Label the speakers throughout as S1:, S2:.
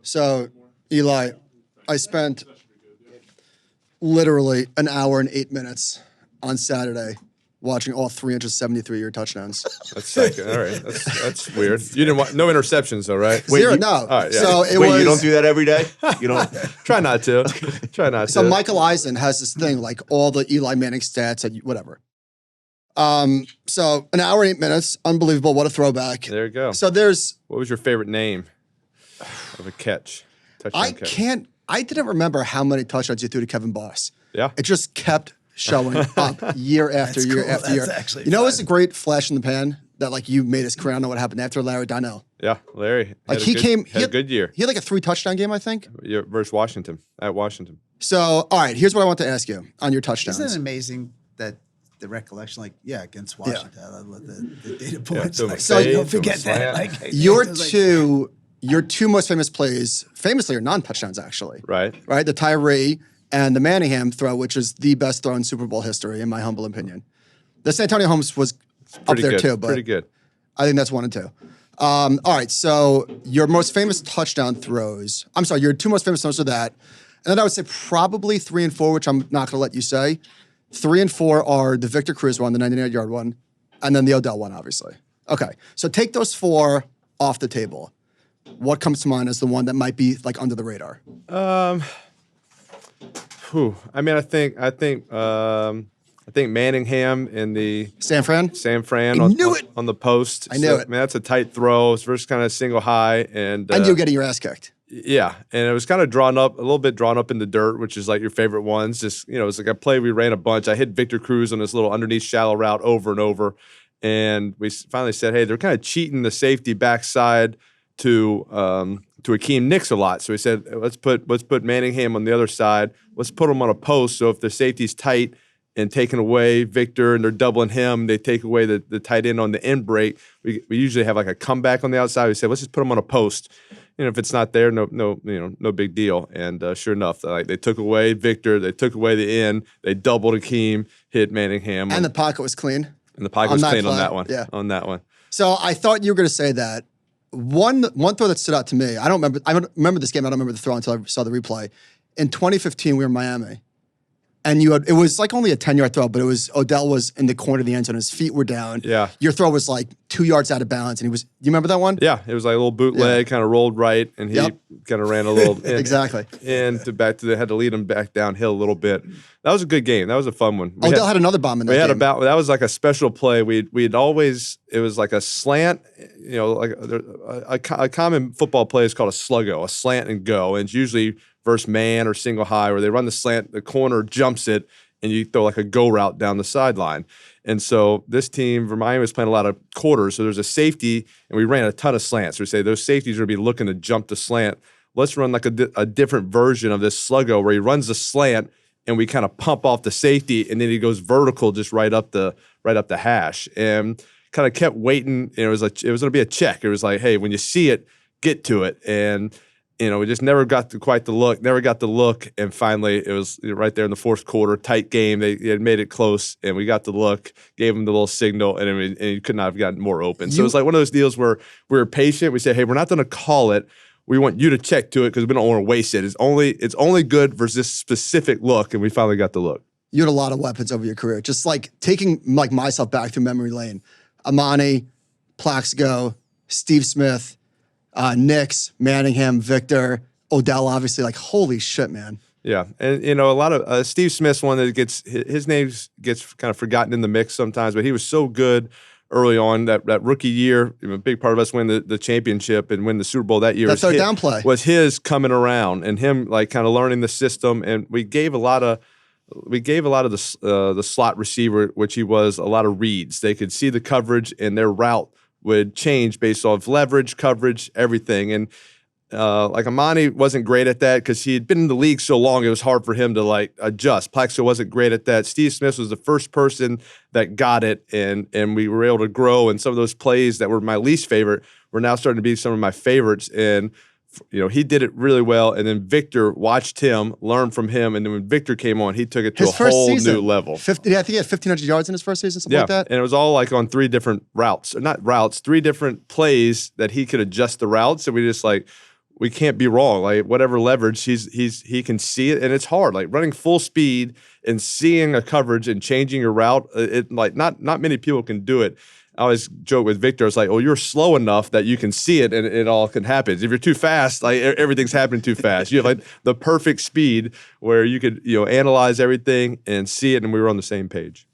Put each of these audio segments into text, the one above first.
S1: So, Eli, I spent literally an hour and 8 minutes on Saturday watching all 373-yard touchdowns.
S2: That's second. All right. That's weird. You didn't want no interceptions though, right?
S1: Zero, no.
S2: All right, yeah.
S1: So it
S3: Wait,
S1: was.
S3: you don't do that every day? You don't.
S2: Try not to. Try not to.
S1: So Michael Eisen has this thing like all the Eli Manning stats and whatever. So an hour and 8 minutes, unbelievable. What a throwback.
S2: There you go.
S1: So there's.
S2: What was your favorite name of a catch? Touchdown catch.
S1: I didn't remember how many touchdowns you threw to Kevin Boss.
S2: Yeah.
S1: It just kept showing up year after
S4: That's
S1: year
S4: cool.
S1: after
S4: That's
S1: year.
S4: actually
S1: you know,
S4: fun.
S1: it's a great flash in the pan that like you made his career. I don't know what happened after Larry Donnell.
S2: Yeah, Larry.
S1: Like
S2: had a good year.
S1: He had like a 3-touchdown game, I think.
S2: Versus Washington, at Washington.
S1: So, all right, here's what I want to ask you on your touchdowns.
S4: Isn't it amazing that the recollection, like, against Washington, I love the data points.
S2: so
S4: like,
S1: so
S4: you
S1: you
S4: don't forget
S2: slant.
S4: that. Like,
S1: Your two most famous plays, famously, are non-touchdowns, actually.
S2: Right.
S1: Right? The Tyree and the Manningham throw, which is the best throw in Super Bowl history, in my humble opinion. The Santonio Holmes was up there,
S2: good.
S1: too, but
S2: Pretty good.
S1: I think that's 1 and 2. All right, so your most famous touchdown throws, I'm sorry, your two most famous throws are that. And then I would say probably 3 and 4, which I'm not going to let you say. 3 and 4 are the Victor Cruz one, the 99-yard one, and then the Odell one, obviously. Okay, so take those 4 off the table. What comes to mind as the one that might be like under the radar?
S2: I mean, I think Manningham in the
S1: San Fran
S2: on the post.
S1: I knew it.
S2: I mean, that's a tight throw. It's first kind of single high, and
S1: you getting your ass kicked.
S2: Yeah, and it was kind of a little bit drawn up in the dirt, which is like your favorite ones. Just it's like a play we ran a bunch. I hit Victor Cruz on this little underneath shallow route over and over, and we finally said, hey, they're kind of cheating the safety backside to Akeem Nicks a lot. So we said, let's put Manningham on the other side. Let's put him on a post. So if the safety's tight and taking away Victor and they're doubling him, they take away the tight end on the end break. We usually have like a comeback on the outside. We said, let's just put him on a post. If it's not there, no big deal. And sure enough, they took away Victor, they took away the end, they doubled Akeem, hit Manningham,
S1: and the pocket was clean.
S2: And the pocket was clean on that one.
S1: Yeah,
S2: on that one.
S1: So I thought you were going to say that. One throw that stood out to me. I don't remember this game. I don't remember the throw until I saw the replay. In 2015, we were in Miami, and it was like only a 10-yard throw, but Odell was in the corner of the end zone. His feet were down.
S2: Yeah.
S1: Your throw was like 2 yards out of bounds, and you remember that one?
S2: Yeah, it was like a little bootleg, kind of rolled right, and he kind of ran a little
S1: exactly.
S2: And had to lead him back downhill a little bit. That was a good game. That was a fun one.
S1: Odell had another bomb in that game.
S2: That was like a special play. It was like a slant, like a common football play is called a sluggo, a slant and go, and it's usually versus man or single high, where they run the slant, the corner jumps it, and you throw like a go route down the sideline. And so this team, Miami, was playing a lot of quarters, so there's a safety, and we ran a ton of slants. So we say those safeties are going to be looking to jump the slant. Let's run like a different version of this sluggo where he runs the slant, and we kind of pump off the safety, and then he goes vertical just right up the hash, and kind of kept waiting. It was going to be a check. It was like, hey, when you see it, get to it, and we just never got the look, and finally it was right there in the fourth quarter, tight game. They had made it close, and we got the look, gave him the little signal, and he could not have gotten more open. So it was like one of those deals where we were patient. We said, hey, we're not going to call it. We want you to check to it because we don't want to waste it. It's only good versus this specific look, and we finally got the look.
S1: You had a lot of weapons over your career. Just like taking like myself back through memory lane. Amani, Plaxico, Steve Smith, Nicks, Manningham, Victor, Odell, obviously. Like, holy shit, man.
S2: Yeah, and a lot of Steve Smith's one that his name gets kind of forgotten in the mix sometimes, but he was so good early on that rookie year. A big part of us win the championship and win the Super Bowl that year.
S1: That's our downplay.
S2: Was his coming around and him like kind of learning the system, and we gave a lot of the slot receiver, which he was, a lot of reads. They could see the coverage, and their route would change based off leverage, coverage, everything. And like Amani wasn't great at that because he had been in the league so long, it was hard for him to like adjust. Plaxico wasn't great at that. Steve Smith was the first person that got it, and we were able to grow. And some of those plays that were my least favorite were now starting to be some of my favorites. And he did it really well. And then Victor watched him, learned from him, and then when Victor came on, he took it to a whole new level.
S1: I think he had 1,500 yards in his first season, something like that.
S2: And it was all like on 3 different routes, or not routes, 3 different plays that he could adjust the routes. And we just like, we can't be wrong. Like whatever leverage he can see it, and it's hard. Like running full speed and seeing a coverage and changing your route. It like not many people can do it. I always joke with Victor. It's like, oh, you're slow enough that you can see it and it all can happen. If you're too fast, like everything's happening too fast. You have like the perfect speed where you could analyze everything and see it, and we were on the same page.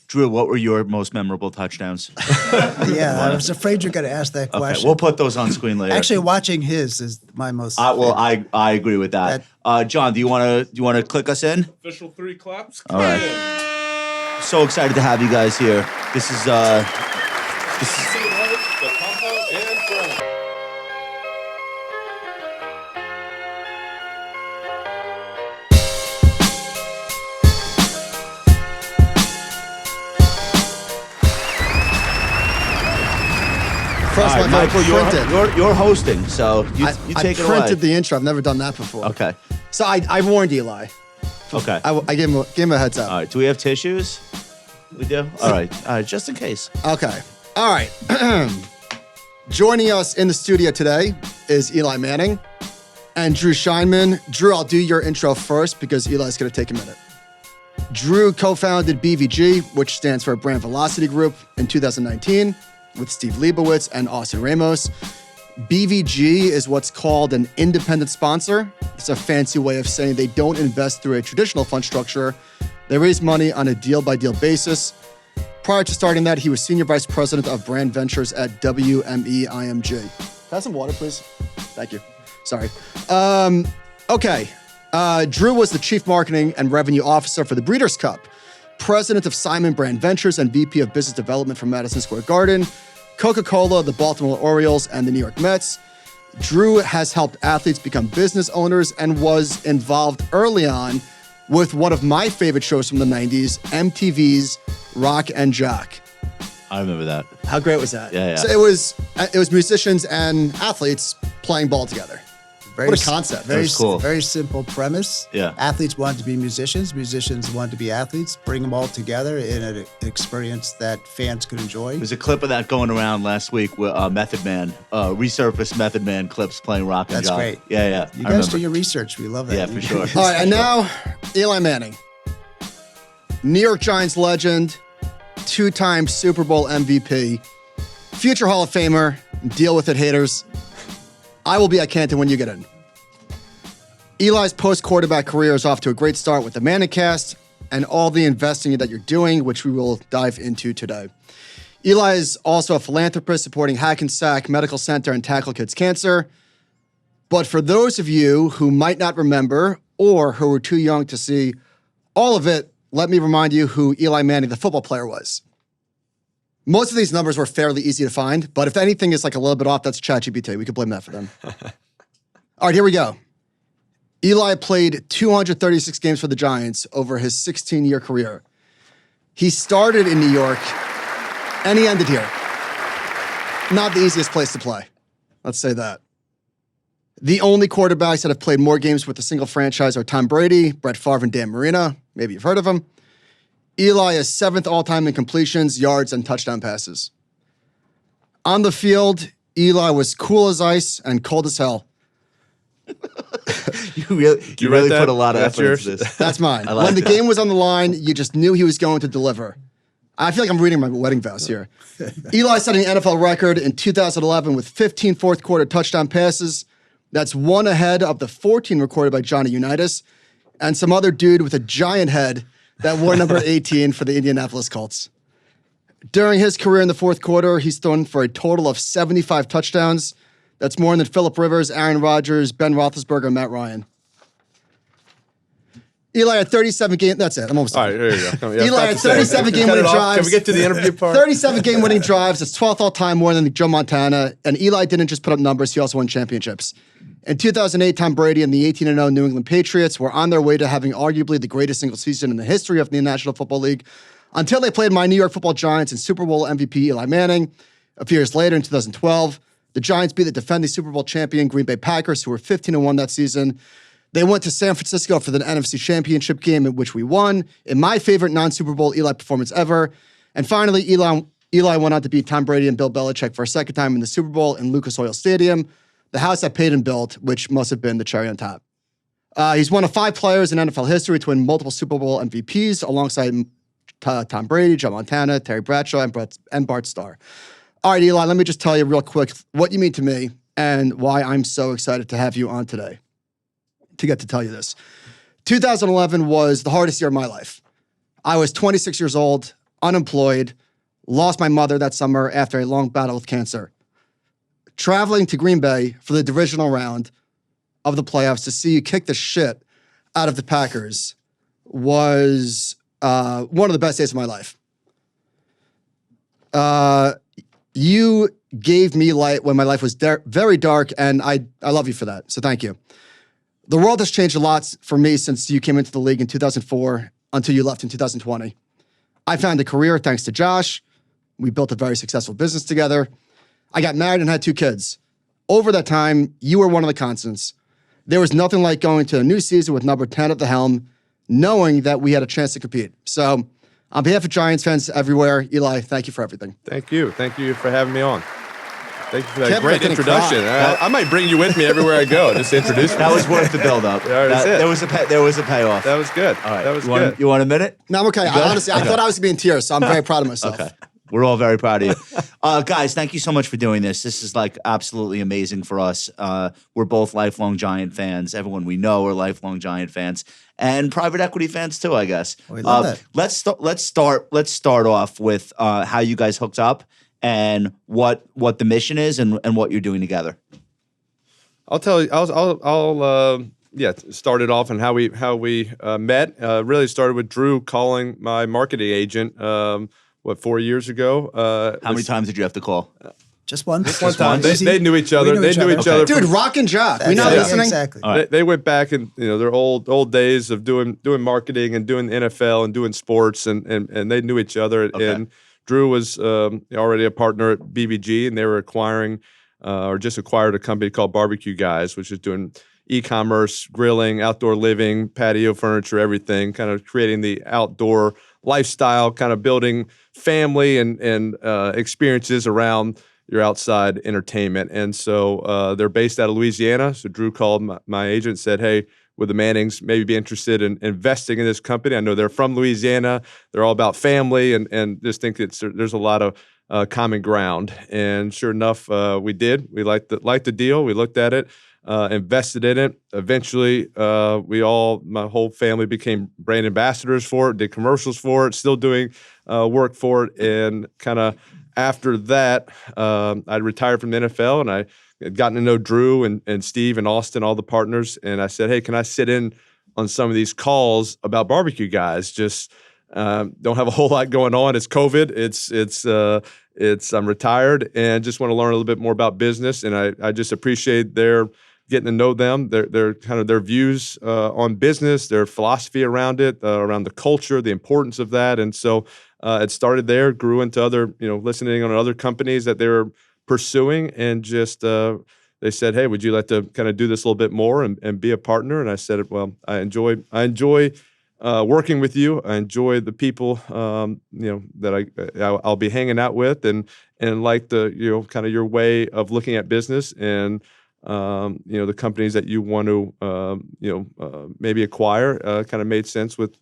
S3: Drew, what were your most memorable touchdowns?
S4: Yeah, I was afraid you're going to ask that question.
S3: Okay, we'll put those on screen later.
S4: Actually, watching his is my most.
S3: I agree with that. John, do you want to click us in?
S5: Official 3 claps.
S3: All right. So excited to have you guys here. This is
S5: The compound and friends.
S1: First
S3: all
S1: one,
S3: right, Michael.
S1: printed.
S3: You're hosting, so you
S1: I
S3: take it away.
S1: printed the intro. I've never done that before.
S3: Okay.
S1: So I warned Eli.
S3: Okay.
S1: I gave him a heads up.
S3: All right. Do we have tissues? We do. All right. Just in case.
S1: Okay. All right. Joining us in the studio today is Eli Manning and Drew Sheinman. Drew, I'll do your intro first because Eli's going to take a minute. Drew co-founded BVG, which stands for Brand Velocity Group, in 2019 with Steve Leibowitz and Austin Ramos. BVG is what's called an independent sponsor. It's a fancy way of saying they don't invest through a traditional fund structure. They raise money on a deal-by-deal basis. Prior to starting that, he was Senior Vice President of Brand Ventures at WME IMG. Can I have some water, please? Thank you. Sorry. Okay. Drew was the Chief Marketing and Revenue Officer for the Breeders' Cup, President of Simon Brand Ventures, and VP of Business Development for Madison Square Garden, Coca-Cola, the Baltimore Orioles, and the New York Mets. Drew has helped athletes become business owners and was involved early on with one of my favorite shows from the 90s, MTV's Rock and Jock.
S3: I remember that.
S1: How great was that?
S3: Yeah.
S1: So it was musicians and athletes playing ball together. What a concept.
S4: Very
S3: That's cool.
S4: Very simple premise.
S3: Yeah.
S4: Athletes wanted to be musicians. Musicians wanted to be athletes. Bring them all together in an experience that fans could enjoy.
S3: There's a clip of that going around last week with Method Man, resurfaced Method Man clips playing Rock and
S4: That's
S3: Jock.
S4: great.
S3: Yeah.
S4: You
S3: I
S4: guys do
S3: remember.
S4: your research. We love that.
S3: Yeah, for sure.
S1: All right, and now Eli Manning, New York Giants legend, 2-time Super Bowl MVP, future Hall of Famer. Deal with it, haters. I will be at Canton when you get in. Eli's post-quarterback career is off to a great start with the Manning cast and all the investing that you're doing, which we will dive into today. Eli is also a philanthropist supporting Hackensack Medical Center and Tackle Kids Cancer. But for those of you who might not remember or who were too young to see all of it, let me remind you who Eli Manning, the football player, was. Most of these numbers were fairly easy to find, but if anything is like a little bit off, that's ChatGPT. We could blame that for them. All right, here we go. Eli played 236 games for the Giants over his 16-year career. He started in New York, and he ended here. Not the easiest place to play. Let's say that. The only quarterbacks that have played more games with a single franchise are Tom Brady, Brett Favre, and Dan Marino. Maybe you've heard of them. Eli is 7th all-time in completions, yards, and touchdown passes. On the field, Eli was cool as ice and cold as hell.
S3: You really put a lot of effort into this.
S1: That's mine.
S3: I like
S1: When the
S3: that.
S1: game was on the line, you just knew he was going to deliver. I feel like I'm reading my wedding vows here. Eli set an NFL record in 2011 with 15 fourth-quarter touchdown passes. That's one ahead of the 14 recorded by Johnny Unitas and some other dude with a giant head that wore number 18 for the Indianapolis Colts. During his career in the fourth quarter, he's thrown for a total of 75 touchdowns. That's more than Phillip Rivers, Aaron Rodgers, Ben Roethlisberger, and Matt Ryan. Eli had 37 games. That's it. I'm almost
S2: All
S1: done.
S2: right, there you go.
S1: Eli had 37 game-winning drives.
S2: Can we get to the interview part?
S1: 37 game-winning drives. That's 12th all-time, more than Joe Montana. And Eli didn't just put up numbers. He also won championships. In 2008, Tom Brady and the 18-0 New England Patriots were on their way to having arguably the greatest single season in the history of the National Football League until they played my New York Football Giants and Super Bowl MVP Eli Manning. A few years later, in 2012, the Giants beat the defending Super Bowl champion Green Bay Packers, who were 15-1 that season. They went to San Francisco for the NFC Championship game, in which we won, in my favorite non-Super Bowl Eli performance ever. And finally, Eli went on to beat Tom Brady and Bill Belichick for a second time in the Super Bowl in Lucas Oil Stadium. the house that Peyton built, which must have been the cherry on top. He's one of 5 players in NFL history to win multiple Super Bowl MVPs alongside Tom Brady, Joe Montana, Terry Bradshaw, and Bart Starr. All right, Eli, let me just tell you real quick what you mean to me and why I'm so excited to have you on today to get to tell you this. 2011 was the hardest year of my life. I was 26 years old, unemployed, lost my mother that summer after a long battle with cancer. Traveling to Green Bay for the divisional round of the playoffs to see you kick the shit out of the Packers was one of the best days of my life. You gave me light when my life was very dark, and I love you for that, so thank you. The world has changed a lot for me since you came into the league in 2004 until you left in 2020. I found a career thanks to Josh. We built a very successful business together. I got married and had 2 kids. Over that time, you were one of the constants. There was nothing like going to a new season with number 10 at the helm, knowing that we had a chance to compete. So, on behalf of Giants fans everywhere, Eli, thank you for everything.
S2: Thank you. Thank you for having me on. Thank you for that
S1: Can't
S2: great
S1: believe I
S2: introduction.
S1: couldn't
S2: I might bring you with me everywhere I go. Just introduce me.
S3: That was worth the build-up.
S2: Yeah, that's it.
S3: There was a payoff.
S2: That was good.
S3: All right.
S2: That was
S3: you
S2: good.
S3: Want, you want a minute?
S1: No, I'm okay. Honestly, I thought I was going to be in tears, so I'm very proud of myself.
S3: Okay. We're all very proud of you. Guys, thank you so much for doing this. This is like absolutely amazing for us. We're both lifelong Giant fans. Everyone we know are lifelong Giant fans and private equity fans too, I guess.
S4: We love that.
S3: Let's start off with how you guys hooked up and what the mission is and what you're doing together.
S2: I'll tell you. I'll start it off and how we met. Really started with Drew calling my marketing agent. 4 years ago?
S3: How many times did you have to call?
S4: Just one.
S2: One time. They knew each other. They knew each other.
S1: Dude, Rock and Jock. We
S4: That's
S1: not
S4: it.
S1: listening?
S4: Exactly.
S3: All right.
S2: They went back in their old days of doing marketing and doing the NFL and doing sports and they knew each other.
S3: Okay.
S2: And Drew was already a partner at BBG and they were acquiring or just acquired a company called Barbecue Guys, which is doing e-commerce, grilling, outdoor living, patio furniture, everything, kind of creating the outdoor lifestyle, kind of building family and experiences around your outside entertainment. And so they're based out of Louisiana. So Drew called my agent and said, hey, would the Mannings maybe be interested in investing in this company? I know they're from Louisiana. They're all about family and just think there's a lot of common ground. And sure enough, we did. We liked the deal. We looked at it. Invested in it. Eventually, my whole family became brand ambassadors for it, did commercials for it, still doing work for it. And kind of after that, I retired from the NFL and I had gotten to know Drew and Steve and Austin, all the partners. And I said, hey, can I sit in on some of these calls about Barbecue Guys? Just don't have a whole lot going on. It's COVID. I'm retired and just want to learn a little bit more about business. And I just appreciate their getting to know them, their kind of their views on business, their philosophy around it, around the culture, the importance of that. And so it started there, grew into other, listening on other companies that they were pursuing and just they said, hey, would you like to kind of do this a little bit more and be a partner? And I said, well, I enjoy working with you. I enjoy the people, that I'll be hanging out with and like the, kind of your way of looking at business and, the companies that you want to, maybe acquire, kind of made sense with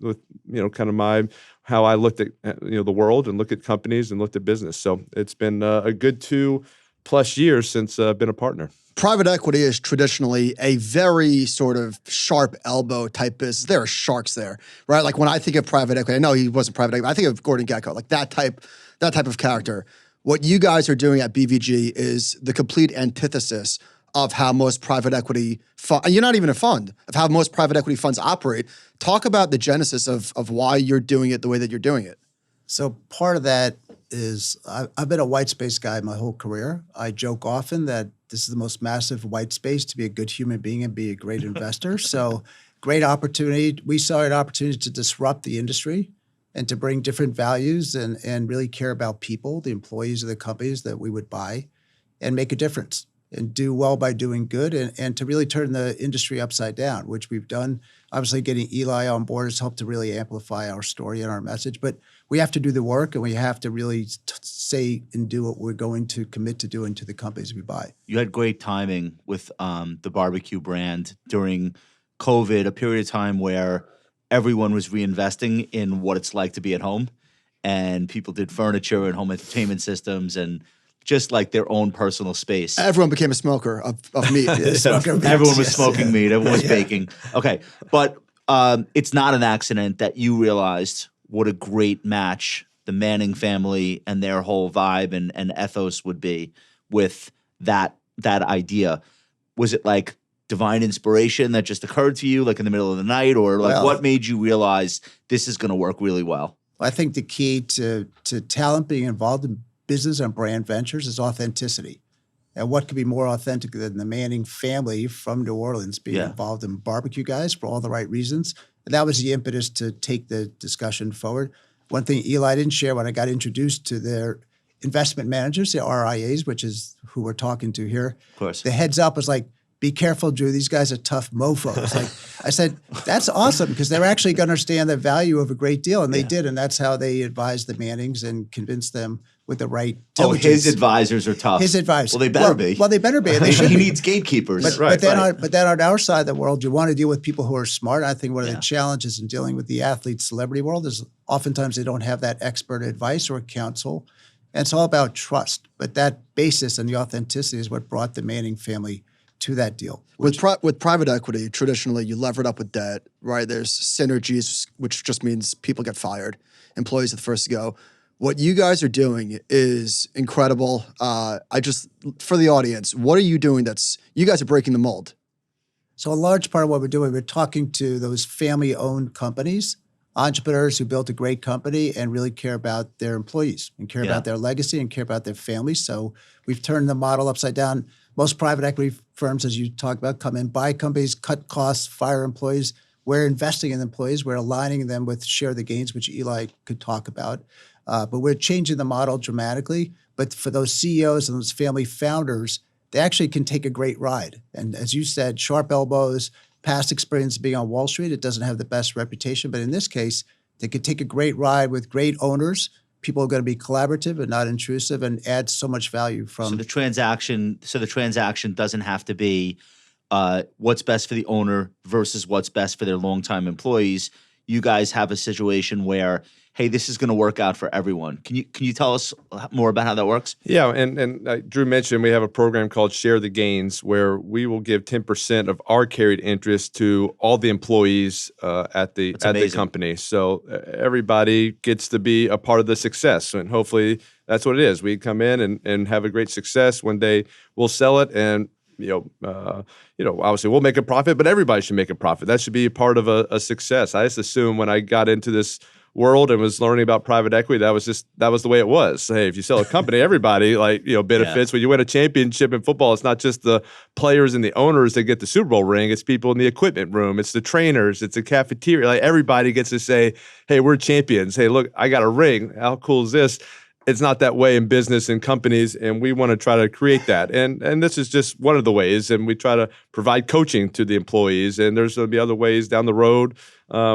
S2: kind of how I looked at, the world and look at companies and looked at business. So it's been a good 2+ years since I've been a partner.
S1: Private equity is traditionally a very sort of sharp elbow type business. There are sharks there, right? Like when I think of private equity, I know he wasn't private equity. I think of Gordon Gekko, like that type of character. What you guys are doing at BVG is the complete antithesis of how most private equity you're not even a fund, of how most private equity funds operate. Talk about the genesis of why you're doing it the way that you're doing it.
S4: So part of that is I've been a white space guy my whole career. I joke often that this is the most massive white space to be a good human being and be a great investor. So great opportunity. We saw an opportunity to disrupt the industry and to bring different values and really care about people, the employees of the companies that we would buy and make a difference. and do well by doing good and to really turn the industry upside down, which we've done. Obviously, getting Eli on board has helped to really amplify our story and our message. But we have to do the work, and we have to really say and do what we're going to commit to doing to the companies we buy.
S3: You had great timing with the barbecue brand during COVID, a period of time where everyone was reinvesting in what it's like to be at home, and people did furniture and home entertainment systems and just like their own personal space.
S1: Everyone became a smoker of meat.
S3: Everyone was smoking meat. Everyone was baking. Okay. But it's not an accident that you realized what a great match the Manning family and their whole vibe and ethos would be with that idea. Was it like divine inspiration that just occurred to you like in the middle of the night, or like what made you realize this is going to work really well?
S4: I think the key to talent being involved in business and brand ventures is authenticity. And what could be more authentic than the Manning family from New Orleans being involved in barbecue guys for all the right reasons? And that was the impetus to take the discussion forward. One thing Eli didn't share when I got introduced to their investment managers, the RIAs, which is who we're talking to here.
S3: Of course.
S4: The heads up was like, be careful, Drew. These guys are tough mofos. Like I said, that's awesome because they're actually going to understand the value of a great deal, and they did, and that's how they advised the Mannings and convinced them with the right diligence.
S3: Oh, his advisors are tough.
S4: His advisors.
S3: Well, they better be.
S4: Well, they better be. And they should
S3: he
S4: be.
S3: needs gatekeepers.
S4: But then on our side of the world, you want to deal with people who are smart. I think one of the challenges in dealing with the athlete celebrity world is oftentimes they don't have that expert advice or counsel, and it's all about trust. But that basis and the authenticity is what brought the Manning family to that deal.
S1: With private equity, traditionally you lever it up with debt, right? There's synergies, which just means people get fired. Employees are the first to go. What you guys are doing is incredible. For the audience, what are you doing you guys are breaking the mold?
S4: So a large part of what we're doing, we're talking to those family-owned companies, entrepreneurs who built a great company and really care about their employees and care about their legacy and care about their families. So we've turned the model upside down. Most private equity firms, as you talk about, come in, buy companies, cut costs, fire employees. We're investing in employees. We're aligning them with share the gains, which Eli could talk about. But we're changing the model dramatically. But for those CEOs and those family founders, they actually can take a great ride. And as you said, sharp elbows, past experience being on Wall Street, it doesn't have the best reputation. But in this case, they could take a great ride with great owners. People are going to be collaborative and not intrusive and add so much value from.
S3: So the transaction doesn't have to be what's best for the owner versus what's best for their longtime employees. You guys have a situation where, hey, this is going to work out for everyone. Can you tell us more about how that works?
S2: Yeah, and Drew mentioned we have a program called Share the Gains, where we will give 10% of our carried interest to all the employees at the company. So everybody gets to be a part of the success, and hopefully that's what it is. We come in and have a great success. One day we'll sell it, and obviously we'll make a profit, but everybody should make a profit. That should be a part of a success. I just assume when I got into this world and was learning about private equity, that was the way it was. Hey, if you sell a company, everybody benefits. When you win a championship in football, it's not just the players and the owners that get the Super Bowl ring. It's people in the equipment room. It's the trainers. It's the cafeteria. Like everybody gets to say, hey, we're champions. Hey, look, I got a ring. How cool is this? It's not that way in business and companies, and we want to try to create that. And this is just one of the ways, and we try to provide coaching to the employees, and there's going to be other ways down the road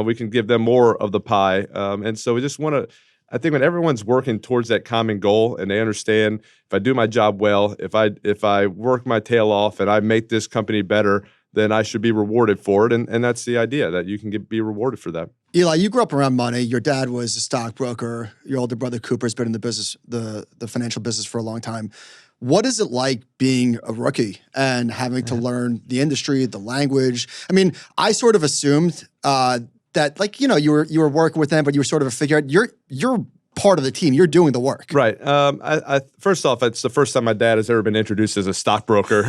S2: we can give them more of the pie. And so we just want to, I think when everyone's working towards that common goal and they understand if I do my job well, if I work my tail off and I make this company better, then I should be rewarded for it. And that's the idea, that you can be rewarded for that.
S1: Eli, you grew up around money. Your dad was a stockbroker. Your older brother Cooper's been in the business, the financial business for a long time. What is it like being a rookie and having to learn the industry, the language? I mean, I sort of assumed that, you were working with them, but you were sort of a figure out. You're part of the team. You're doing the work.
S2: Right. First off, it's the first time my dad has ever been introduced as a stockbroker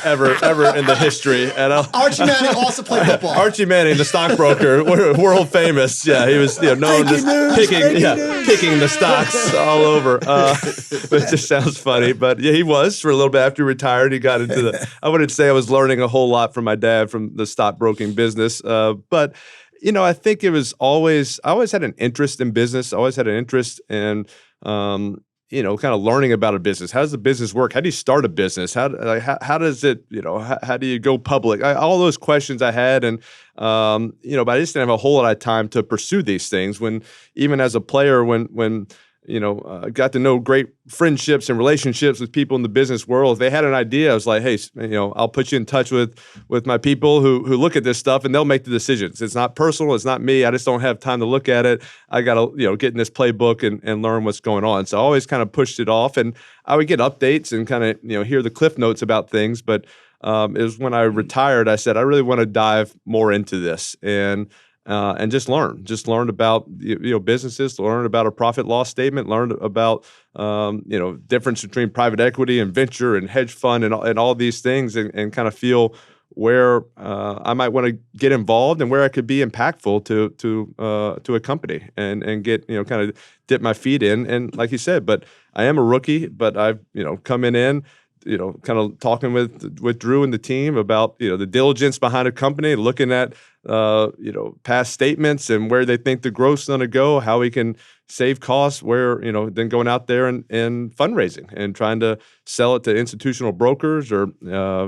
S2: ever in the history. And
S1: Archie Manning also played football.
S2: Archie Manning, the stockbroker, world famous. Yeah, he was known just picking the stocks all over. But it just sounds funny. But yeah, he was for a little bit after he retired. He got into I wouldn't say I was learning a whole lot from my dad from the stockbroking business, but. I think I always had an interest in business. I always had an interest in, kind of learning about a business. How does the business work? How do you start a business? How does it, how do you go public? All those questions I had, and but I just didn't have a whole lot of time to pursue these things. When even as a player, when got to know great friendships and relationships with people in the business world. If they had an idea, I was like, hey, I'll put you in touch with my people who look at this stuff, and they'll make the decisions. It's not personal. It's not me. I just don't have time to look at it. I got to, get in this playbook and learn what's going on. So I always kind of pushed it off, and I would get updates and kind of, hear the cliff notes about things. But it was when I retired, I said, I really want to dive more into this and just learn about businesses, learn about a profit loss statement, learn about difference between private equity and venture and hedge fund and all these things, and kind of feel where I might want to get involved and where I could be impactful to a company and get kind of dip my feet in. And like you said, but I am a rookie, but I've coming in. Kind of talking with Drew and the team about the diligence behind a company, looking at past statements and where they think the growth's going to go, how we can save costs, where then going out there and fundraising and trying to sell it to institutional brokers or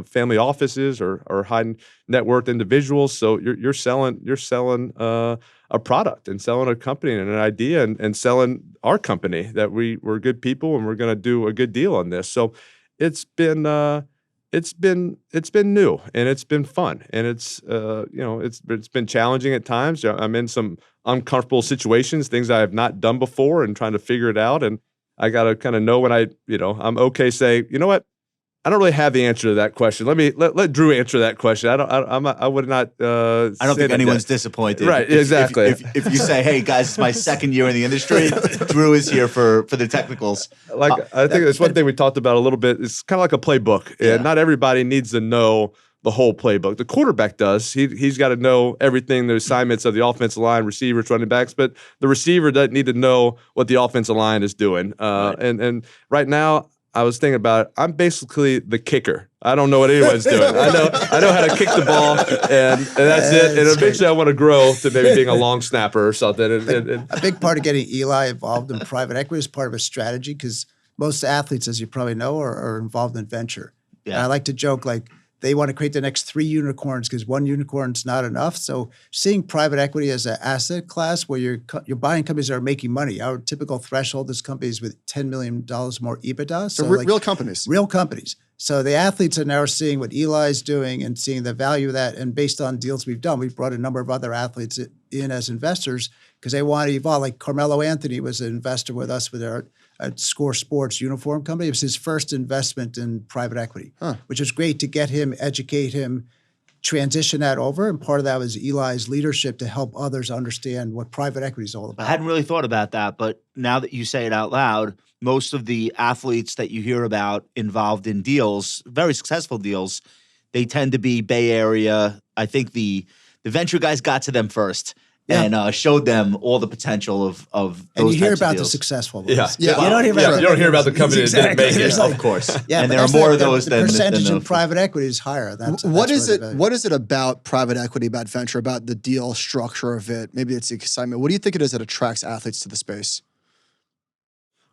S2: family offices or high net worth individuals. So you're selling a product and selling a company and an idea and selling our company that we're good people and we're going to do a good deal on this. So it's been new and it's been fun and it's been challenging at times. I'm in some uncomfortable situations, things I have not done before, and trying to figure it out. And I got to kind of know when I'm okay. Say, you know what? I don't really have the answer to that question. Let Drew answer that question. I would not.
S3: I don't think anyone's disappointed.
S2: Right? Exactly.
S3: If you say, "Hey guys, it's my second year in the industry," Drew is here for the technicals.
S2: I think that's one thing we talked about a little bit. It's kind of like a playbook, and not everybody needs to know the whole playbook. The quarterback does. He's got to know everything, the assignments of the offensive line, receivers, running backs, but the receiver doesn't need to know what the offensive line is doing.
S3: Right.
S2: And right now, I was thinking about it. I'm basically the kicker. I don't know what anyone's doing. I know how to kick the ball, and that's it. And eventually, I want to grow to maybe being a long snapper or something.
S4: A big part of getting Eli involved in private equity is part of a strategy, because most athletes, as you probably know, are involved in venture.
S3: Yeah.
S4: And I like to joke, like, they want to create the next 3 unicorns because 1 unicorn's not enough. So seeing private equity as an asset class where you're buying companies that are making money. Our typical threshold is companies with $10 million more EBITDA.
S1: So real companies.
S4: Real companies. So the athletes are now seeing what Eli's doing and seeing the value of that. And based on deals we've done, we've brought a number of other athletes in as investors because they want to evolve. Like Carmelo Anthony was an investor with us with our Score Sports uniform company. It was his first investment in private equity, which was great to get him, educate him, transition that over. And part of that was Eli's leadership to help others understand what private equity is all about.
S3: I hadn't really thought about that, but now that you say it out loud, most of the athletes that you hear about involved in deals, very successful deals, they tend to be Bay Area. I think the venture guys got to them first. Yeah. And showed them all the potential of those
S4: and you hear
S3: types of
S4: about the
S3: deals.
S4: successful
S1: Yeah.
S4: ones.
S1: Yeah.
S4: You don't hear about
S2: the company that didn't make it.
S3: Of course.
S4: Yeah,
S3: and
S4: but
S3: there are
S4: that's
S3: more of those
S4: the
S3: than
S4: percentage
S3: than
S4: in private equity is higher.
S1: What is it about private equity, about venture, about the deal structure of it? Maybe it's the excitement. What do you think it is that attracts athletes to the space?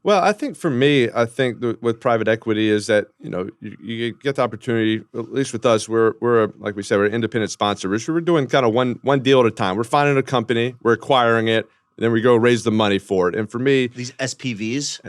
S2: Well, I think for me, with private equity is that you get the opportunity. At least with us, we're like we said, we're an independent sponsor. We're doing kind of one deal at a time. We're finding a company, we're acquiring it, and then we go raise the money for it. And for me,
S3: these SPVs.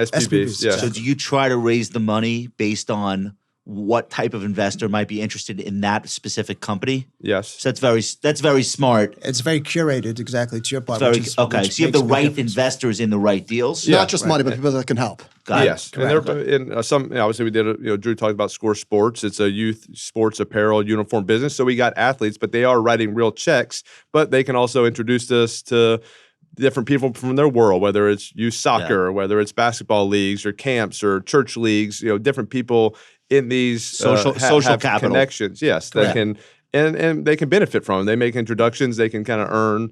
S2: Yeah.
S3: So do you try to raise the money based on what type of investor might be interested in that specific company?
S2: Yes.
S3: So that's very smart.
S4: It's very curated, exactly, to your point.
S3: Okay, so you have the right investors in the right deals.
S1: Not just money, but people that can help.
S3: Got
S2: yes,
S3: it.
S2: and some obviously we did. Drew talked about Score Sports. It's a youth sports apparel uniform business. So we got athletes, but they are writing real checks. But they can also introduce us to different people from their world, whether it's youth soccer, or whether it's basketball leagues or camps or church leagues. Different people in these
S3: social capital
S2: connections. Yes, that can and they can benefit from them. They make introductions. They can kind of earn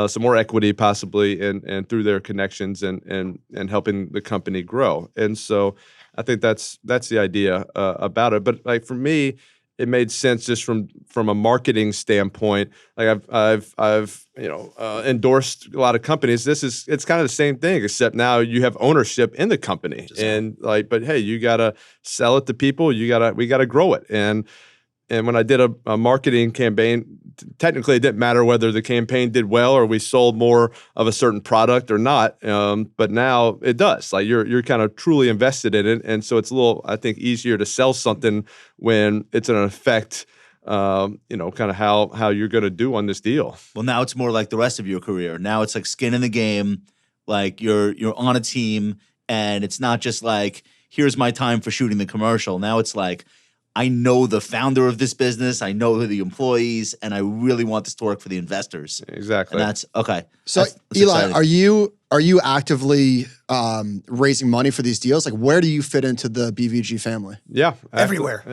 S2: some more equity possibly and through their connections and helping the company grow. And so I think that's the idea about it. But like for me, it made sense just from a marketing standpoint. Like I've endorsed a lot of companies. It's kind of the same thing, except now you have ownership in the company, and but hey, you gotta sell it to people. We gotta grow it. And when I did a marketing campaign, technically it didn't matter whether the campaign did well or we sold more of a certain product or not. But now it does. Like you're kind of truly invested in it, and so it's a little, I think, easier to sell something when it's an effect. Kind of how you're going to do on this deal.
S3: Well, now it's more like the rest of your career. Now it's like skin in the game. Like you're on a team, and it's not just like, here's my time for shooting the commercial. Now it's like, I know the founder of this business, I know the employees, and I really want this to work for the investors.
S2: Exactly.
S3: And that's okay.
S1: So
S3: that's
S1: Eli,
S3: exciting.
S1: are you actively raising money for these deals? Like, where do you fit into the BVG family?
S2: Yeah,
S4: Everywhere.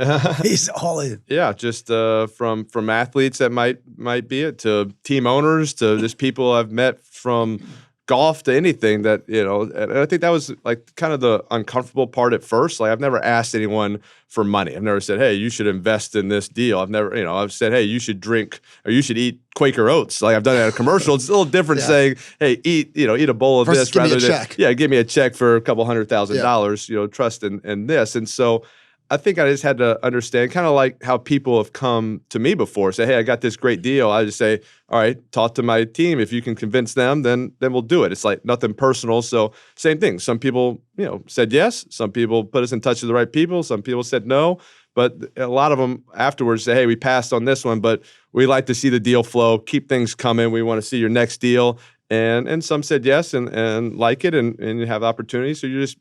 S4: He's all in.
S2: Yeah, just from athletes that might be it, to team owners, to just people I've met from golf, to anything that, and I think that was like kind of the uncomfortable part at first. Like I've never asked anyone for money. I've never said, hey, you should invest in this deal. I've never, I've said, hey, you should drink or you should eat Quaker Oats. Like I've done that in a commercial. It's a little different saying, hey, eat a bowl of
S1: Versus
S2: this
S1: give me
S2: rather
S1: a
S2: than,
S1: check.
S2: give me a check for a couple $100,000, trust in this. And so I think I just had to understand, kind of like how people have come to me before, say, hey, I got this great deal. I just say, all right, talk to my team. If you can convince them, then we'll do it. It's like nothing personal. So same thing. Some people, said yes. Some people put us in touch with the right people. Some people said no. But a lot of them afterwards say, hey, we passed on this one, but we like to see the deal flow, keep things coming. We want to see your next deal. And some said yes and like it and you have opportunities. So you're just,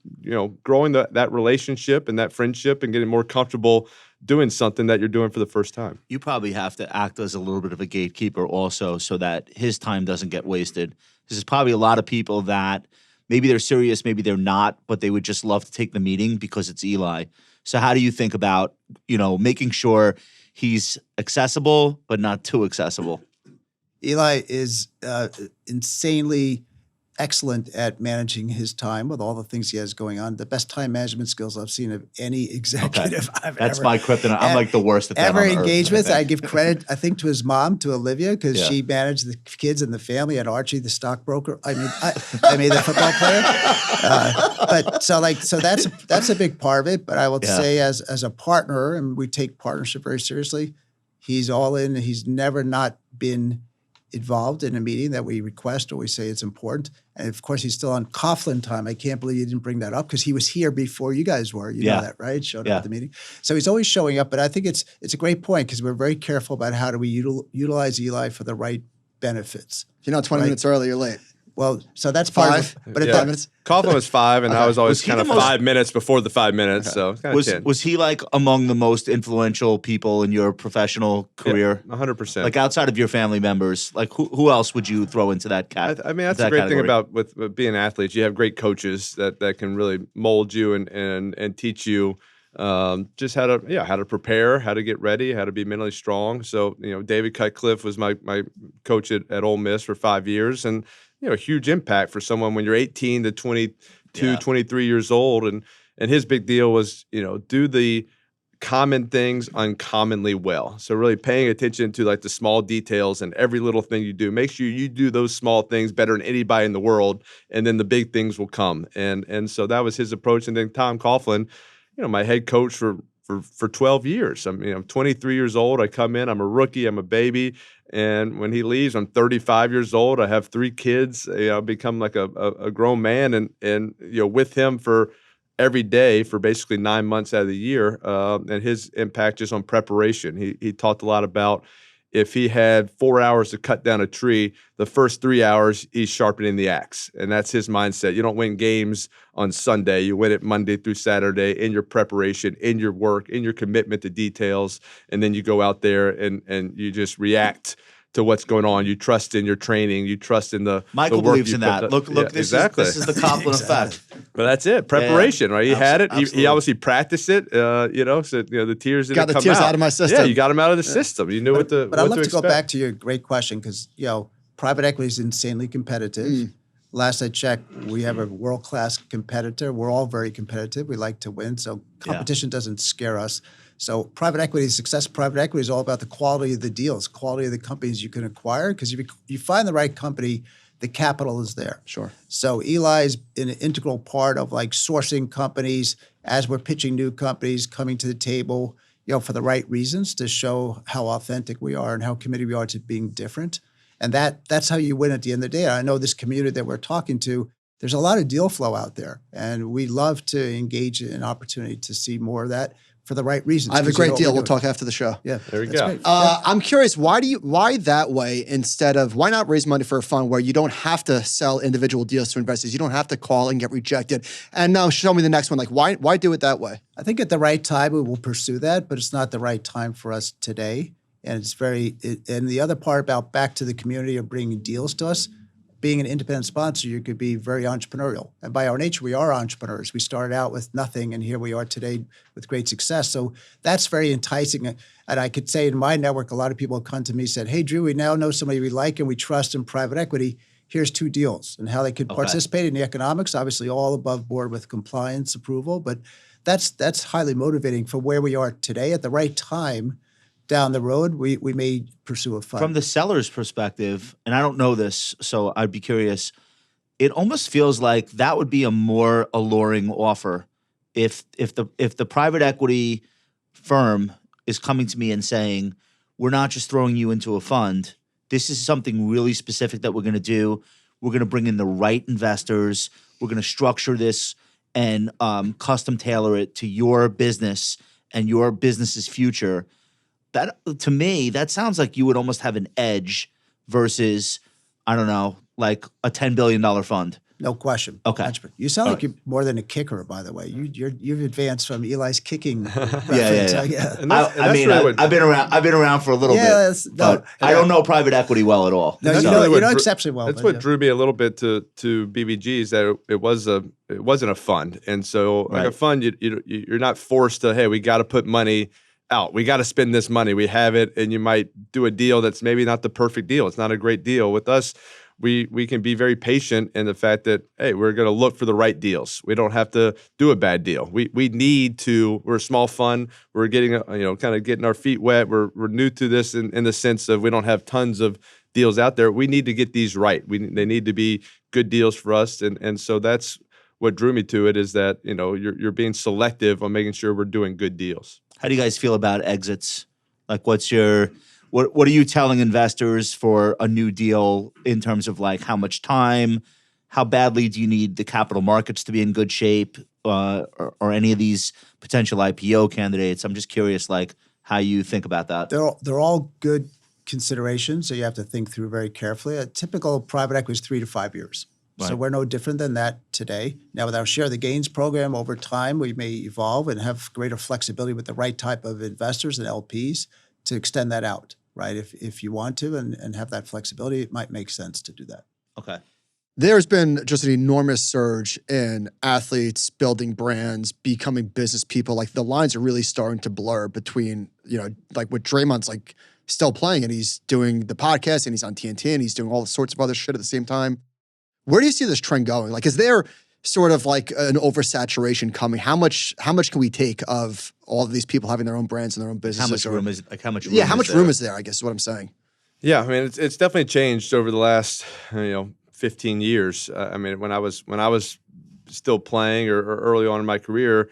S2: growing that relationship and that friendship and getting more comfortable doing something that you're doing for the first time.
S3: You probably have to act as a little bit of a gatekeeper also, so that his time doesn't get wasted. Because there's probably a lot of people that maybe they're serious, maybe they're not, but they would just love to take the meeting because it's Eli. So how do you think about, making sure he's accessible but not too accessible?
S4: Eli is insanely excellent at managing his time with all the things he has going on. The best time management skills I've seen of any executive I've
S3: That's
S4: ever.
S3: my kryptonite. I'm like the worst at that.
S4: Ever
S3: on earth,
S4: engaged with.
S3: I
S4: I
S3: think.
S4: give credit, I think, to his mom, to Olivia, because
S3: Yeah.
S4: she managed the kids and the family, and Archie, the stockbroker. I mean, the football player. So that's a big part of it. But I will say, as a partner, and we take partnership very seriously, he's all in. He's never not been involved in a meeting that we request or we say it's important. And of course, he's still on Coughlin time. I can't believe you didn't bring that up because he was here before you guys were. You know that, right? Showed up at the meeting. So he's always showing up. But I think it's a great point because we're very careful about how do we utilize Eli for the right benefits.
S1: If you're not 20 minutes early, you're late.
S4: Well, so that's part of
S1: 5?
S4: it. But at
S1: 5 minutes?
S2: Coughlin was 5, and I was always
S3: Was he
S2: kind of
S3: the most-
S2: 5 minutes before the 5 minutes. So kind of 10.
S3: Was he like among the most influential people in your professional career?
S2: 100%.
S3: Like outside of your family members, like who else would you throw into that category?
S2: I mean, that's the great thing about with being athletes. You have great coaches that can really mold you and teach you just how to prepare, how to get ready, how to be mentally strong. So David Cutcliffe was my coach at Ole Miss for 5 years, and a huge impact for someone when you're 18 to 22, 23 years old. And his big deal was, do the common things uncommonly well. So really paying attention to like the small details and every little thing you do. Make sure you do those small things better than anybody in the world, and then the big things will come. And so that was his approach. And then Tom Coughlin, my head coach for 12 years. I'm 23 years old. I come in, I'm a rookie, I'm a baby. And when he leaves, I'm 35 years old. I have 3 kids. Become like a grown man, and with him for every day for basically 9 months out of the year. And his impact just on preparation. He talked a lot about if he had 4 hours to cut down a tree, the first 3 hours he's sharpening the axe, and that's his mindset. You don't win games on Sunday; you win it Monday through Saturday in your preparation, in your work, in your commitment to details, and then you go out there and you just react to what's going on. You trust in your training. You trust in the
S3: Michael
S2: the work
S3: believes
S2: you
S3: in
S2: put
S3: that.
S2: the-
S3: Look,
S2: Yeah,
S3: this
S2: exactly.
S3: is the Coughlin effect.
S2: But that's it. Preparation, right? He had it. He
S3: Absolutely.
S2: obviously practiced it. So the tears didn't
S1: Got the
S2: come
S1: tears out of my system.
S2: Yeah, you got them out of the system. You knew what to.
S4: But I'd
S2: what
S4: love to go
S2: expect.
S4: back to your great question because, private equity is insanely competitive. Last I checked, we have a world-class competitor. We're all very competitive. We like to win, so competition doesn't scare us. So private equity, success of private equity is all about the quality of the deals, quality of the companies you can acquire. Because if you find the right company, the capital is there.
S1: Sure.
S4: So Eli is an integral part of like sourcing companies as we're pitching new companies, coming to the table, for the right reasons to show how authentic we are and how committed we are to being different. And that's how you win at the end of the day. I know this community that we're talking to, there's a lot of deal flow out there, and we love to engage in an opportunity to see more of that for the right reasons.
S1: I have a great deal. We'll talk after the show.
S4: Yeah,
S2: There we
S4: that's
S2: go.
S4: great.
S1: I'm curious, why that way instead of why not raise money for a fund where you don't have to sell individual deals to investors, you don't have to call and get rejected, and now show me the next one. Like why do it that way?
S4: I think at the right time we will pursue that, but it's not the right time for us today. And it's and the other part about back to the community or bringing deals to us, being an independent sponsor, you could be very entrepreneurial. And by our nature, we are entrepreneurs. We started out with nothing, and here we are today with great success. So that's very enticing. And I could say in my network, a lot of people have come to me and said, hey, Drew, we now know somebody we like and we trust in private equity. Here's 2 deals and how they could participate in the economics, obviously all above board with compliance approval. But that's highly motivating for where we are today. At the right time down the road, we may pursue a fund.
S3: From the seller's perspective, and I don't know this, so I'd be curious, it almost feels like that would be a more alluring offer if the private equity firm is coming to me and saying, we're not just throwing you into a fund. This is something really specific that we're going to do. We're going to bring in the right investors. We're going to structure this and custom tailor it to your business and your business's future. That, to me, that sounds like you would almost have an edge versus, I don't know, like a $10 billion fund.
S4: No question.
S3: Okay.
S4: You sound like you're more than a kicker, by the way. You've advanced from Eli's kicking.
S3: Yeah.
S2: And that's really what-
S3: I've been around for a little bit, but I don't know private equity well at all.
S4: No,
S2: That's
S4: you
S2: really
S4: know,
S2: what
S4: exceptionally well.
S2: That's
S4: but,
S2: what drew me a little bit to BBGs, that it wasn't a fund, and so like a
S3: Right.
S2: fund, you're not forced to, hey, we got to put money out, we got to spend this money, we have it, and you might do a deal that's maybe not the perfect deal. It's not a great deal. With us, we can be very patient in the fact that, hey, we're going to look for the right deals. We don't have to do a bad deal. We're a small fund. We're getting, kind of getting our feet wet. We're new to this in the sense of we don't have tons of deals out there. We need to get these right. They need to be good deals for us. And so that's what drew me to it, is that, you're being selective on making sure we're doing good deals.
S3: How do you guys feel about exits? Like, what are you telling investors for a new deal in terms of like how much time, how badly do you need the capital markets to be in good shape, or any of these potential IPO candidates? I'm just curious, like, how you think about that.
S4: They're all good considerations, so you have to think through very carefully. A typical private equity is 3 to 5 years.
S3: Right.
S4: So we're no different than that today. Now, with our Share the Gains program, over time, we may evolve and have greater flexibility with the right type of investors and LPs to extend that out, right? If you want to and have that flexibility, it might make sense to do that.
S3: Okay.
S1: There's been just an enormous surge in athletes building brands, becoming business people. Like the lines are really starting to blur between, like what Draymond's like still playing and he's doing the podcast and he's on TNT and he's doing all sorts of other shit at the same time. Where do you see this trend going? Like, is there sort of like an oversaturation coming? How much can we take of all of these people having their own brands and their own businesses?
S3: How much room is like? How much?
S1: Yeah, how much room
S3: there?
S1: is there? I guess is what I'm saying.
S2: Yeah, I mean, it's definitely changed over the last 15 years. I mean, when I was still playing or early on in my career,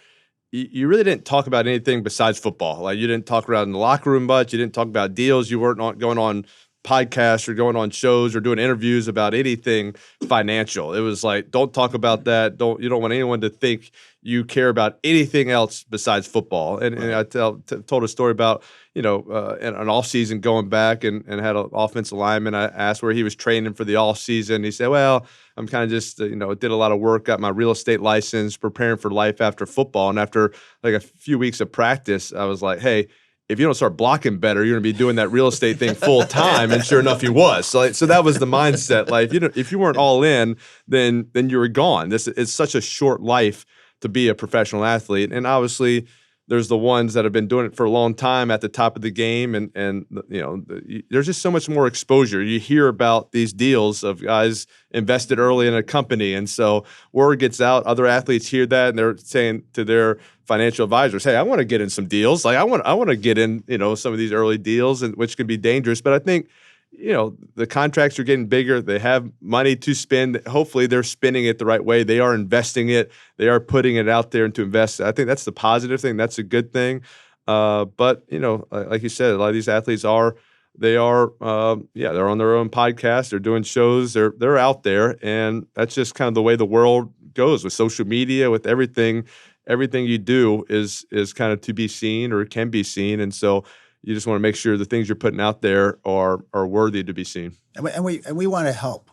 S2: you really didn't talk about anything besides football. Like, you didn't talk about it in the locker room much. You didn't talk about deals. You weren't going on podcasts or going on shows or doing interviews about anything financial. It was like, don't talk about that. You don't want anyone to think you care about anything else besides football. And I told a story about, in an off season going back and had an offensive lineman. I asked where he was training for the off season. He said, well, I'm kind of just, did a lot of work, got my real estate license, preparing for life after football. And after like a few weeks of practice, I was like, hey, if you don't start blocking better, you're going to be doing that real estate thing full time. And sure enough, he was. So that was the mindset. Like, if you weren't all in, then you were gone. It's such a short life to be a professional athlete. And obviously, there's the ones that have been doing it for a long time at the top of the game, and there's just so much more exposure. You hear about these deals of guys invested early in a company, and so word gets out. Other athletes hear that, and they're saying to their financial advisors, "Hey, I want to get in some deals. Like I want to get in, some of these early deals, and which can be dangerous." But I think the contracts are getting bigger. They have money to spend. Hopefully, they're spending it the right way. They are investing it. They are putting it out there to invest. I think that's the positive thing. That's a good thing. But like you said, a lot of these athletes they're on their own podcast. They're doing shows. They're out there, and that's just kind of the way the world goes with social media, with everything. Everything you do is kind of to be seen or can be seen, and so you just want to make sure the things you're putting out there are worthy to be seen.
S4: And we want to help.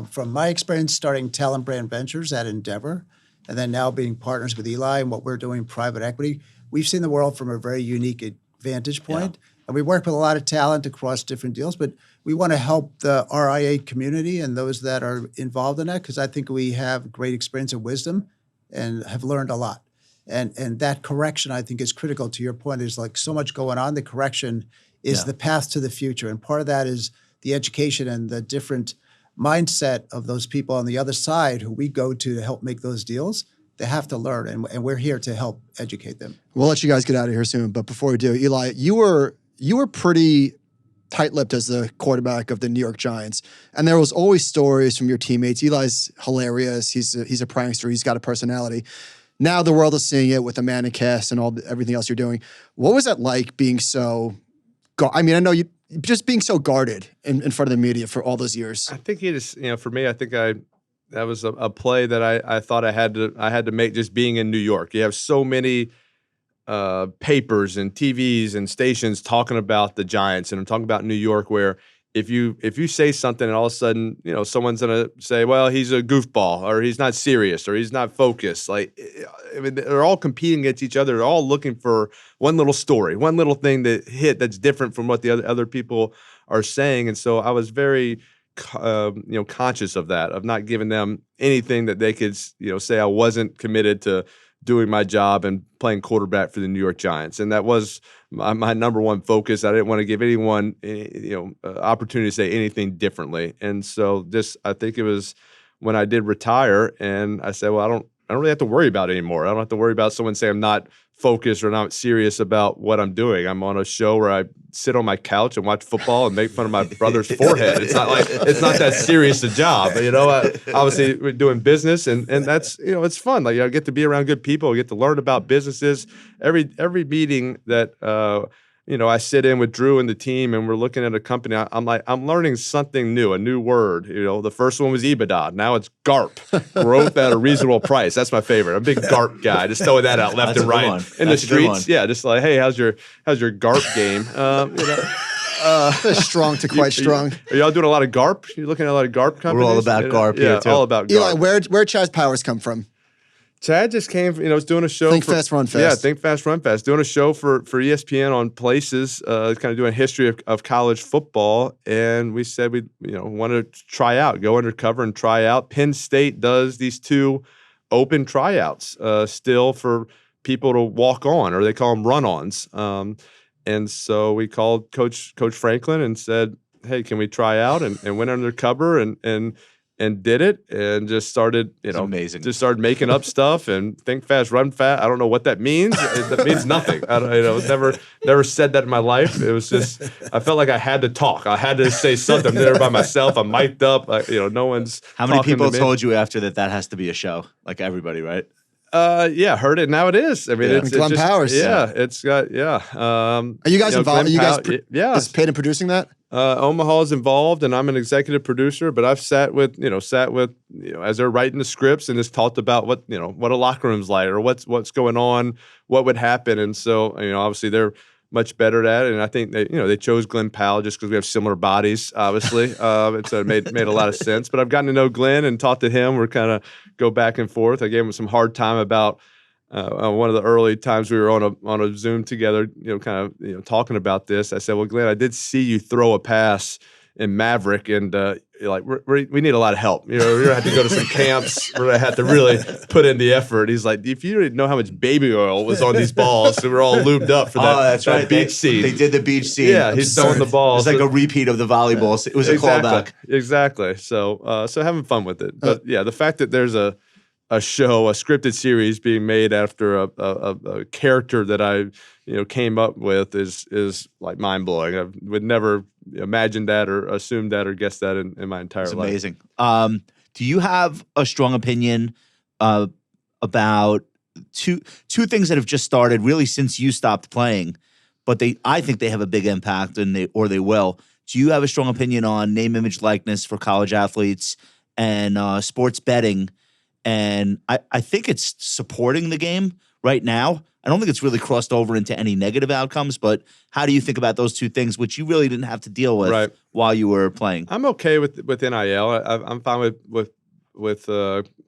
S4: From my experience starting Talent Brand Ventures at Endeavor, and then now being partners with Eli and what we're doing in private equity, we've seen the world from a very unique vantage point. Yeah. And we work with a lot of talent across different deals, but we want to help the RIA community and those that are involved in that, because I think we have great experience and wisdom and have learned a lot. And that correction, I think, is critical. To your point, there's like so much going on. The correction is the path to the future. And part of that is the education and the different mindset of those people on the other side who we go to help make those deals. They have to learn, and we're here to help educate them.
S1: We'll let you guys get out of here soon. But before we do, Eli, you were pretty tight-lipped as the quarterback of the New York Giants. And there was always stories from your teammates. Eli's hilarious. He's a prankster. He's got a personality. Now the world is seeing it with the Manning cast and everything else you're doing. What was that like being so I know you just being so guarded in front of the media for all those years?
S2: I think for me, I think that was a play that I thought I had to make just being in New York. You have so many papers and TVs and stations talking about the Giants, and I'm talking about New York, where if you say something and all of a sudden, someone's going to say, well, he's a goofball, or he's not serious, or he's not focused. They're all competing against each other. They're all looking for one little story, one little thing that's different from what the other people are saying. And so I was very, conscious of that, of not giving them anything that they could, say I wasn't committed to doing my job and playing quarterback for the New York Giants. And that was my number one focus. I didn't want to give anyone, opportunity to say anything differently. And so I think it was when I did retire, and I said, well, I don't really have to worry about it anymore. I don't have to worry about someone saying I'm not focused or not serious about what I'm doing. I'm on a show where I sit on my couch and watch football and make fun of my brother's forehead. It's not that serious a job. Obviously we're doing business, and that's, it's fun. I get to be around good people, I get to learn about businesses. Every meeting that I sit in with Drew and the team, and we're looking at a company, I'm learning something new, a new word. The first one was EBITDA. Now it's GARP, growth at a reasonable price. That's my favorite. I'm a big GARP guy. Just throwing that out left and right in the streets. Yeah, just like, hey, how's your GARP game?
S1: Strong to quite strong.
S2: Are y'all doing a lot of GARP? You're looking at a lot of GARP companies?
S3: We're all about GARP here, too.
S2: All about GARP.
S1: Eli, where Chad's powers come from?
S2: Chad just came, was doing a show.
S1: Think Fast, Run Fast.
S2: Yeah, Think Fast, Run Fast. Doing a show for ESPN on Places, kind of doing history of college football. And we said we want to try out, go undercover and try out. Penn State does these 2 open tryouts still for people to walk on, or they call them run-ons. And so we called Coach Franklin and said, hey, can we try out? And went undercover and did it, and just started,
S3: amazing.
S2: Just started making up stuff and think fast, run fast. I don't know what that means. That means nothing. I never said that in my life. It was just, I felt like I had to talk. I had to say something. I'm there by myself. I'm mic'd up. No one's.
S3: How many people told you after that has to be a show? Like everybody, right?
S2: Yeah, heard it. Now it is. It's
S1: Glenn Powers.
S2: Yeah, it's got.
S1: Are you guys involved? Are you guys is paid in producing that?
S2: Omaha is involved, and I'm an executive producer. But I've sat with as they're writing the scripts, and just talked about what a locker room's like, or what's going on, what would happen. And so obviously they're much better at it. And I think they chose Glenn Powell just because we have similar bodies, obviously. It made a lot of sense. But I've gotten to know Glenn and talked to him. We're kind of go back and forth. I gave him some hard time about one of the early times we were on a Zoom together, talking about this. I said, well, Glenn, I did see you throw a pass in Maverick, and like we need a lot of help. You know, we're gonna have to go to some camps. We're gonna have to really put in the effort. He's like, if you didn't know how much baby oil was on these balls, so we're all lubed up for that.
S3: Oh, that's right.
S2: Beach scene.
S3: They did the beach scene.
S2: Yeah, he's throwing the balls.
S3: It's like a repeat of the volleyball. It was a callback.
S2: Exactly. So having fun with it. But yeah, the fact that there's a show, a scripted series being made after a character that I came up with is like mind blowing. I would never imagine that or assume that or guess that in my entire life.
S3: It's amazing. Do you have a strong opinion about two things that have just started really since you stopped playing, but I think they have a big impact and they will. Do you have a strong opinion on name, image, likeness for college athletes and sports betting? And I think it's supporting the game right now. I don't think it's really crossed over into any negative outcomes, but how do you think about those two things, which you really didn't have to deal with while you were playing?
S2: I'm okay with NIL. I'm fine with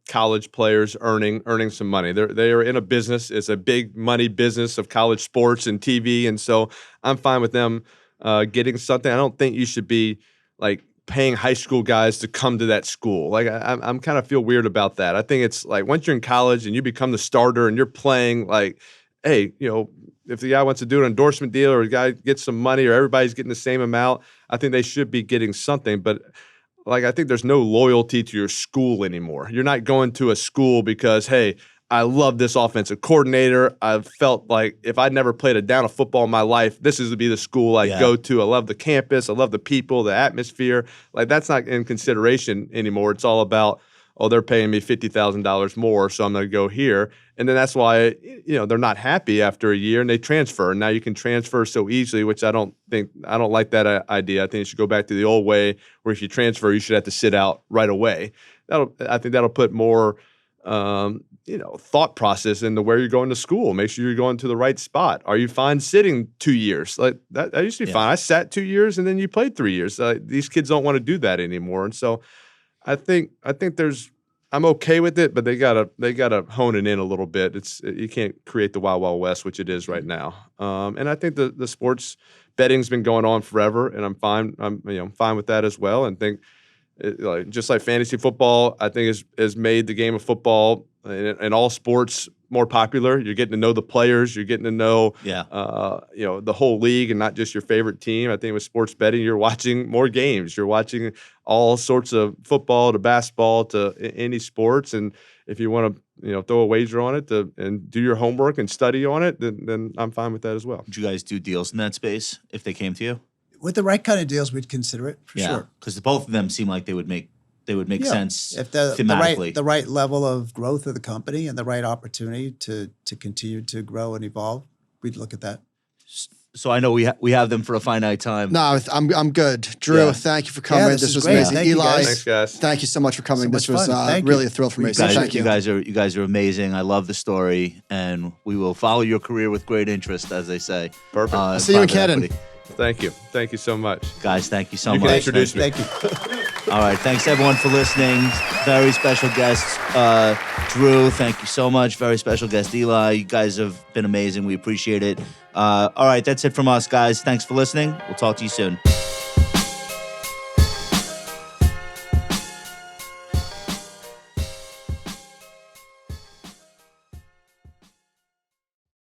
S2: college players earning some money. They are in a business. It's a big money business of college sports and TV, and so I'm fine with them getting something. I don't think you should be like paying high school guys to come to that school. Like I'm kind of feel weird about that. I think it's like once you're in college and you become the starter and you're playing, like, hey, if the guy wants to do an endorsement deal or a guy gets some money or everybody's getting the same amount, I think they should be getting something. But like I think there's no loyalty to your school anymore. You're not going to a school because, hey, I love this offensive coordinator. I've felt like if I'd never played a down of football in my life, this is to be the school I go to. I love the campus. I love the people, the atmosphere. Like that's not in consideration anymore. It's all about, oh, they're paying me $50,000 more, so I'm going to go here. And then that's why, they're not happy after a year and they transfer. And now you can transfer so easily, which I don't like that idea. I think you should go back to the old way where if you transfer, you should have to sit out right away. I think that'll put more thought process into where you're going to school. Make sure you're going to the right spot. Are you fine sitting 2 years? Like that used to be fine. I sat 2 years and then you played 3 years. These kids don't want to do that anymore. And so I think I'm okay with it, but they gotta hone it in a little bit. You can't create the Wild Wild West, which it is right now. And I think the sports betting's been going on forever, and I'm fine. I'm fine with that as well. And think just like fantasy football, I think has made the game of football and all sports more popular. You're getting to know the players. You're getting to know, the whole league and not just your favorite team. I think with sports betting, you're watching more games. You're watching all sorts of football to basketball to any sports. And if you want to, throw a wager on it and do your homework and study on it, then I'm fine with that as well.
S3: Would you guys do deals in that space if they came to you?
S4: With the right kind of deals, we'd consider it for sure.
S3: Because both of them seem like they would make sense
S4: if
S3: thematically.
S4: the right level of growth of the company and the right opportunity to continue to grow and evolve, we'd look at that.
S3: So I know we have them for a finite time.
S1: No, I'm good. Drew, thank you for coming.
S4: this
S1: was
S4: great.
S1: amazing.
S4: Thank you,
S1: Eli,
S4: guys.
S2: Thanks, guys.
S1: thank you so much for coming.
S4: So
S1: This
S4: much
S1: was
S4: fun.
S1: really
S4: you.
S1: a thrill for me.
S3: You
S1: So
S3: guys,
S1: thank you.
S3: you guys are amazing. I love the story, and we will follow your career with great interest, as they say.
S2: Perfect.
S1: I'll see you in
S3: Private
S1: Canton.
S3: Equity.
S2: Thank you. Thank you so much.
S3: Guys, thank you so
S2: You
S3: much.
S2: can introduce me.
S4: Thank you.
S3: All right. Thanks, everyone, for listening. Very special guest, Drew. Thank you so much. Very special guest, Eli. You guys have been amazing. We appreciate it. All right. That's it from us, guys. Thanks for listening. We'll talk to you soon.